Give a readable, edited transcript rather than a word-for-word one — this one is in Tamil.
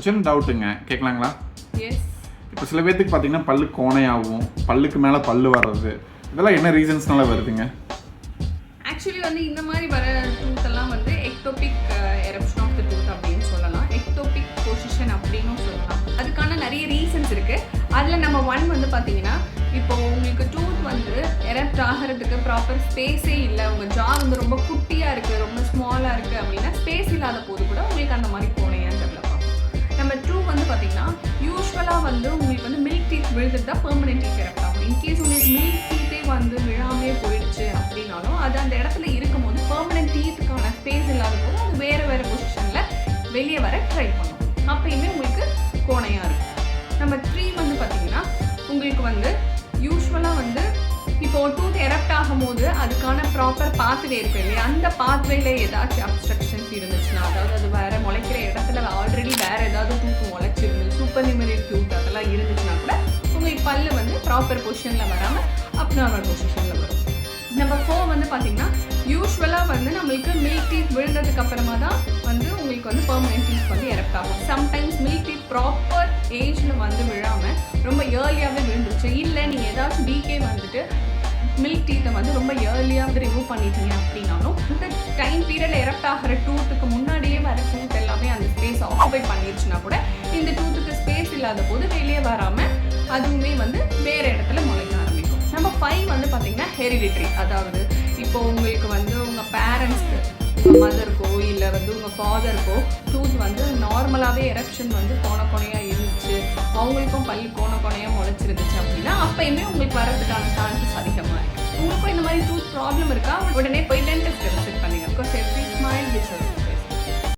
சின்ன டவுட்டுங்க, கேட்கலாங்களா? எஸ். இப்போ சில பேர்த்துக்கு பார்த்தீங்கன்னா பல்லு கோணையாகும், பல்லுக்கு மேலே பல்லு வர்றது, இதெல்லாம் என்ன ரீசன்ஸ்னால வருதுங்க? ஆக்சுவலி வந்து இந்த மாதிரி வர டூத் எல்லாம் வந்து ectopic eruption of the tooth அப்படின்னு சொல்லலாம், எக்டோபிக் பொசிஷன் அப்படின்னும் சொல்லலாம். அதுக்கான நிறைய ரீசன்ஸ் இருக்குது. அதில் நம்ம ஒன் வந்து பார்த்தீங்கன்னா, இப்போ உங்களுக்கு டூத் வந்து எரப்ட் ஆகிறதுக்கு ப்ராப்பர் ஸ்பேஸே இல்லை, உங்கள் ஜா வந்து ரொம்ப குட்டியாக இருக்குது, ரொம்ப ஸ்மாலாக இருக்குது அப்படின்னா ஸ்பேஸ் இல்லாத போது கூட உங்களுக்கு அந்த மாதிரி கோணையாக டெவலப் ஆகும். நம்பர் 2 வந்து பார்த்தீங்கன்னா, யூஸ்வலாக வந்து உங்களுக்கு வந்து மில்க் டீத் விழுதுட்டு தான் பெர்மனெண்ட் டீத் எரப்ட் ஆகும். இன்கேஸ் உங்களுக்கு மில்க் டீத்தே வந்து விழாமே போயிடுச்சு அப்படின்னாலும் அது அந்த இடத்துல இருக்கும் போது பெர்மனெண்ட் டீத்துக்கான ஸ்பேஸ் இல்லாத போது அது வேறு பொசிஷனில் வெளியே வர ட்ரை பண்ணும். அப்பயுமே உங்களுக்கு கோணையாக இருக்கும். நம்பர் 3 வந்து பார்த்தீங்கன்னா, உங்களுக்கு வந்து யூஸ்வலாக வந்து இப்போ டூத் எரப்ட் ஆகும் போது அதுக்கான ப்ராப்பர் பாத்வே இருக்கு இல்லையா, அந்த பாத்வேல ஏதாச்சும் அப்ஸ்ட்ரக்ஷன்ஸ் இருந்துச்சுன்னா, அதாவது அது வேறு முளைக்கிற இடத்துல ஆல்ரெடி வேறு ஏதாவது டூத் முளைச்சிருந்து சூப்பர் நியூமரல் டூத் அதெல்லாம் இருந்துச்சுன்னா கூட உங்களுக்கு பல்லு வந்து ப்ராப்பர் பொசிஷனில் வராமல் அப்நார்மல் பொசிஷனில் வரும். நம்பர் 4 வந்து பார்த்தீங்கன்னா, யூஸ்வலாக வந்து நம்மளுக்கு மில்க் டீத் விழுந்ததுக்கு அப்புறமா தான் வந்து உங்களுக்கு வந்து பெர்மனெண்ட் டீத் வந்து எரப்ட் ஆகும். சம்டைம்ஸ் மில்க் டீத் ப்ராப்பர் ஏஜில் வந்து விழாமல் ரொம்ப ஏர்லியாகவே விழுந்துருச்சு, இல்லை நீங்கள் ஏதாச்சும் டீகே வந்துட்டு மில்க் டீத்தை வந்து ரொம்ப ஏர்லியாக ரிமூவ் பண்ணிட்டீங்க அப்படின்னாலும் இந்த டைம் பீரியடில் எரப்ட் ஆகிற டூத்துக்கு முன்னாடியே வர டூத் எல்லாமே அந்த ஸ்பேஸ் ஆக்குபை பண்ணிடுச்சுன்னா கூட இந்த டூத்துக்கு ஸ்பேஸ் இல்லாத போது வெளியே வராமல் அதுவுமே வந்து வேறு இடத்துல முளைக்க ஆரம்பிக்கும். நம்ம 5 வந்து பார்த்திங்கன்னா ஹெரிடிட்ரி, அதாவது இப்போ உங்களுக்கு வந்து உங்கள் பேரண்ட்ஸ்க்கு, உங்கள் மதருக்கோ இல்லை வந்து உங்கள் ஃபாதருக்கோ டூத் வந்து நார்மலாகவே எரப்ஷன் வந்து கோணையாக இருந்துச்சு, அவங்களுக்கும் பல்லு கோணையாக முளைச்சிருந்துச்சு அப்படின்னா அப்பயுமே உங்களுக்கு வர்றதுக்கான சான்சஸ் அதிகமாக இருக்குது. உங்களுக்கும் இந்த மாதிரி டூத் ப்ராப்ளம் இருக்கா, உடனே போய் டென்டிஸ்ட்டை விசிட் பண்ணுங்கள். Because every smile deserves